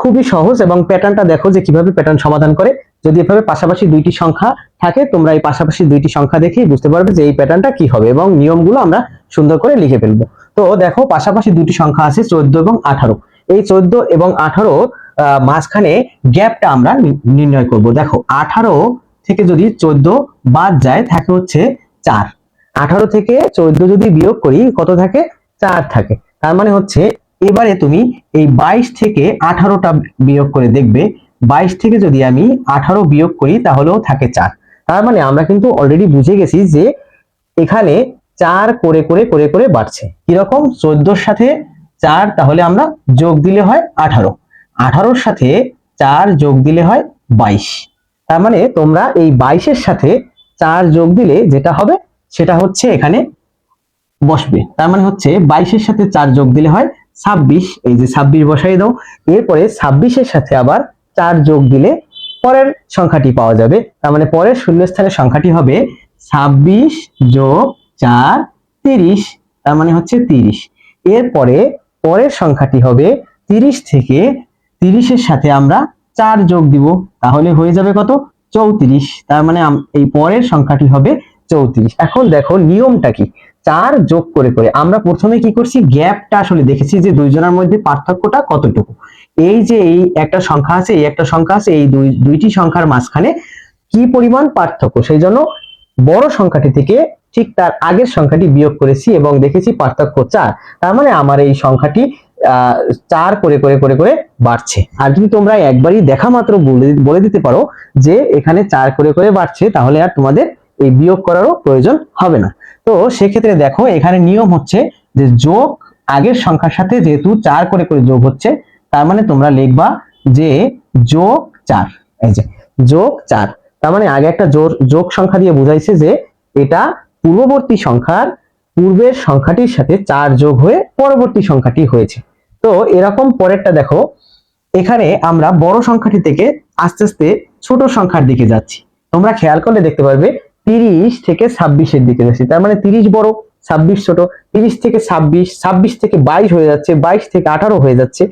খুবই সহজ এবং প্যাটার্নটা দেখো যে কিভাবে প্যাটার্ন সমাধান করে। যদি এভাবে পাশাপাশি দুইটি সংখ্যা থাকে, তোমরা এই পাশাপাশি দুইটি সংখ্যা দেখেই বুঝতে পারবে যে এই প্যাটার্নটা কি হবে এবং নিয়মগুলো আমরা সুন্দর করে লিখে ফেলবো। তো দেখো পাশাপাশি দুটি সংখ্যা আছে 14 এবং 18। এই 14 এবং 18 মাঝখানে গ্যাপটা আমরা নির্ণয় করব। দেখো 18 থেকে যদি 14 বাদ যায় থাকে হচ্ছে 4। 18 থেকে 14 যদি বিয়োগ করি কত থাকে? 4 থাকে। তার মানে হচ্ছে এবারে তুমি এই 22 থেকে 18টা বিয়োগ করে দেখবে। 22 থেকে যদি আমি 18 বিয়োগ করি তাহলেও থাকে 4। তার মানে আমরা কিন্তু অলরেডি বুঝে গেছি যে এখানে 4 করে করে করে করে বাড়ছে। কিরকম? 14 সাথে 4 তাহলে আমরা যোগ দিলে হয় 18। 18 সাথে 4 যোগ দিলে হয় 22। তার মানে তোমরা এই 22 এর সাথে 4 যোগ দিলে যেটা হবে সেটা হচ্ছে এখানে বসবে। তার মানে হচ্ছে 22 এর সাথে 4 যোগ দিলে হয় 26। এই যে 26 বসাই দাও। এরপরে 26 এর সাথে আবার 4 যোগ দিলে পরের সংখ্যাটি পাওয়া যাবে। তার মানে পরের শূন্যস্থানের সংখ্যাটি হবে 26 যোগ 4 30। তার মানে হচ্ছে 30। এরপরে পরের সংখ্যাটি হবে 30 থেকে 30 এর সাথে আমরা 4 যোগ দিব, তাহলে হয়ে যাবে কত? 34। তার মানে এই পরের সংখ্যাটি হবে 34। এখন দেখো নিয়মটা কি। 4 যোগ করে করে আমরা প্রথমে কি করছি? গ্যাপটা আসলে দেখেছি যে দুইজনের মধ্যে পার্থক্যটা কতটুকু। এই যে এই একটা সংখ্যা আছে, এই একটা সংখ্যা আছে, এই দুইটি সংখ্যার মাঝখানে কি পরিমাণ পার্থক্য, সেই জন্য বড় সংখ্যাটি থেকে ঠিক তার আগের সংখ্যাটি বিয়োগ করেছি এবং দেখেছি পার্থক্য 4। তার মানে আমার এই সংখ্যাটি 4 করে করে করে করে বাড়ছে। আর যদি তোমরা একবারই দেখা মাত্র বলে দিতে পারো যে এখানে 4 করে করে বাড়ছে, তাহলে আর তোমাদের এই বিয়োগ করারও প্রয়োজন হবে না। তো সেক্ষেত্রে দেখো এখানে নিয়ম হচ্ছে যে যোগ আগের সংখ্যার সাথে যেহেতু 4 করে করে যোগ হচ্ছে, তার মানে তোমরা লিখবা যে যোগ 4। এই যে যোগ 4, তার মানে আগে একটা যোগ সংখ্যা দিয়ে বুঝাইছে যে এটা পূর্ববর্তী সংখ্যার পূর্বের সংখ্যাটির সাথে 4 যোগ হয়ে পরবর্তী সংখ্যাটি হয়েছে। তো এরকম পরেরটা দেখো, এখানে আমরা বড় সংখ্যাটি থেকে আস্তে আস্তে ছোট সংখ্যার দিকে যাচ্ছি। তোমরা খেয়াল করলে দেখতে পারবে 30 থেকে 26 এর দিকে যাচ্ছি। তার মানে 30 বড়, 26 ছোট। 30 থেকে 26, 26 থেকে 22 হয়ে যাচ্ছে, 22 থেকে 18 হয়ে যাচ্ছে।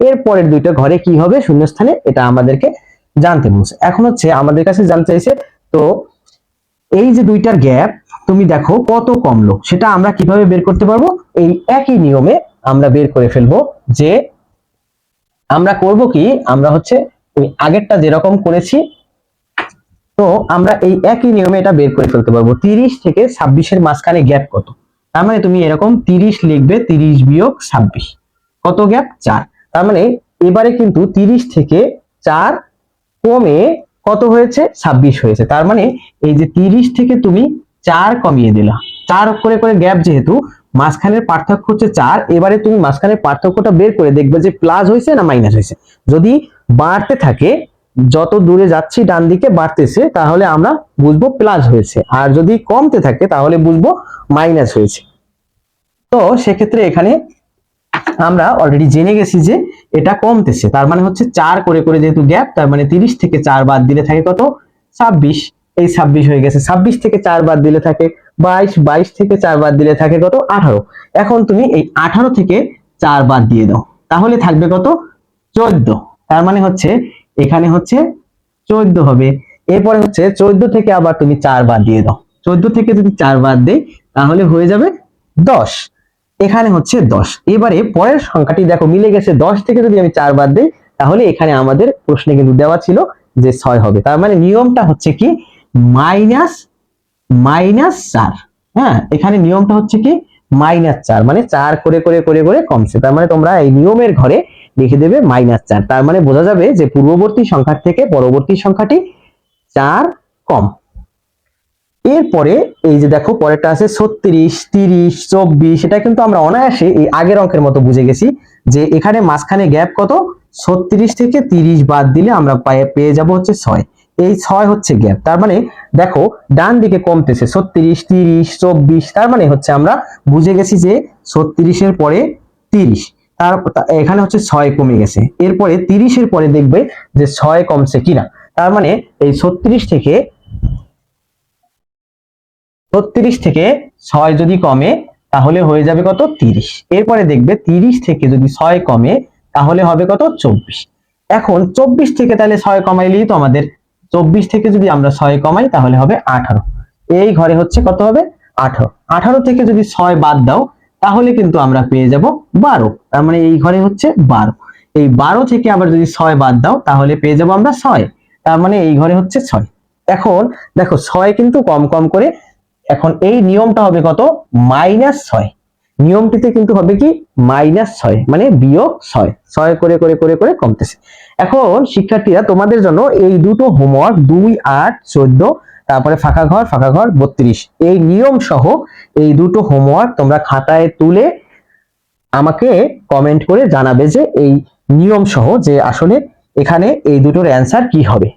এরপরের দুইটা ঘরে কি হবে শূন্যস্থানে, এটা আমাদেরকে জানতে বলছে। এখন হচ্ছে আমাদের কাছে জানতে চাইছে, তো এই যে দুইটার গ্যাপ তুমি দেখো কত কমলো, সেটা আমরা কিভাবে বের করতে পারবো? এই একই নিয়মে আমরা বের করে ফেলবো। যে আমরা করব কি, আমরা হচ্ছে ওই আগেরটা যেরকম করেছি, তো আমরা এই একই নিয়মে এটা বের করে ফেলতে পারবো। 30 থেকে 26 এর মাঝখানে গ্যাপ কত? তার মানে তুমি এরকম 30 লিখবে, 30 বিয়োগ 26, কত গ্যাপ? 4। তার মানে এবারে কিন্তু 30 থেকে 4 কমে কত হয়েছে? 26 হয়েছে। তার মানে এই যে 30 থেকে তুমি 4 কমিয়ে দিলা, 4 করে করে গ্যাপ, যেহেতু মাঝখানের পার্থক্য হচ্ছে 4, এবারে তুমি মাঝখানের পার্থক্যটা বের করে দেখবে যে প্লাস হয়েছে না মাইনাস হয়েছে। যদি বাড়তে থাকে, যত দূরে যাচ্ছি ডান দিকে বাড়তেছে, তাহলে আমরা বুঝবো প্লাস হয়েছে। আর যদি কমতে থাকে তাহলে বুঝবো মাইনাস হয়েছে। তো সেক্ষেত্রে এখানে আমরা অলরেডি জেনে গেছি যে এটা কমতেছে। তার মানে হচ্ছে 4 করে করে যেহেতু গ্যাপ, তার মানে 30 থেকে 4 বাদ দিলে থাকে কত? 26। এই 26 হয়ে গেছে। 26 থেকে 4 বাদ দিলে থাকে 22, 22 থেকে 4 বাদ দিলে থাকে কত? 18। এখন তুমি এই 18 থেকে 4 বাদ দিয়ে দাও, তাহলে থাকবে কত? 14। তার মানে হচ্ছে এখানে হচ্ছে 14 হবে। এরপরে হচ্ছে 14 থেকে আবার তুমি 4 বাদ দিয়ে দাও। 14 থেকে যদি 4 বাদ দেই তাহলে হয়ে যাবে 10। এখানে হচ্ছে 10। এবারে পরের সংখ্যাটি দেখো মিলে গেছে। 10 থেকে যদি আমি 4 বাদ দেই তাহলে এখানে আমাদের প্রশ্নে কিন্তু দেওয়া ছিল যে 6 হবে। তার মানে নিয়মটা হচ্ছে কি? মাইনাস 4। হ্যাঁ, এখানে নিয়মটা হচ্ছে কি? -4, মানে 4 করে করে করে করে কমছে। তার মানে তোমরা এই নিয়মের ঘরে লিখে দেবে -4। তার মানে বোঝা যাবে যে পূর্ববর্তী সংখ্যার থেকে পরবর্তী সংখ্যাটি 4 কম। এরপরে এই যে দেখো পরেরটা আছে 36, 30, 24। এটা কিন্তু আমরা অনায়াসে এই আগের অঙ্কের মতো বুঝে গেছি যে এখানে মাঝখানে গ্যাপ কত? 36 থেকে 30 বাদ দিলে আমরা পেয়ে যাব হচ্ছে 6। এই 6 হচ্ছে গ্যাপ। তার মানে দেখো ডান দিকে কমতেছে 36, 30, 24। তার মানে হচ্ছে আমরা বুঝে গেছি যে 36 এর পরে 30, তার এখানে হচ্ছে 6 কমে গেছে। এরপরে 30 এর পরে দেখবে যে 6 কমছে কিনা। তার মানে এই 36 থেকে 6 যদি কমে তাহলে হয়ে যাবে কত? 30। এরপরে দেখবে 30 থেকে যদি 6 কমে তাহলে হবে কত? 24। এখন 24 থেকে তাহলে 6 কমাইলেই তো আমাদের 24 থেকে যদি আমরা 6 কমাই তাহলে হবে 18। এই ঘরে হচ্ছে কত হবে 18। 18 থেকে যদি 6 বাদ দাও তাহলে কিন্তু আমরা পেয়ে যাব 12। তার মানে এই ঘরে হচ্ছে 12। এই 12 থেকে আবার যদি 6 বাদ দাও তাহলে পেয়ে যাব আমরা 6। তার মানে এই ঘরে হচ্ছে 6। এখন দেখো 6 কিন্তু কম কম করে, এখন এই নিয়মটা হবে কত -6। নিয়মটিতে কিন্তু হবে কি -6 মানে বিয়োগ 6, 6 করে করে করে করে কমতেছে। এখন শিক্ষার্থীরা তোমাদের জন্য এই দুটো হোমওয়ার্ক 2, 8, 14 তারপরে ফাঁকা ঘর 32 এই নিয়ম সহ এই দুটো হোমওয়ার্ক তোমরা খাতায় তুলে আমাকে কমেন্ট করে জানাবে যে এই নিয়ম সহ যে আসলে এখানে এই দুটোর অ্যান্সার কি হবে।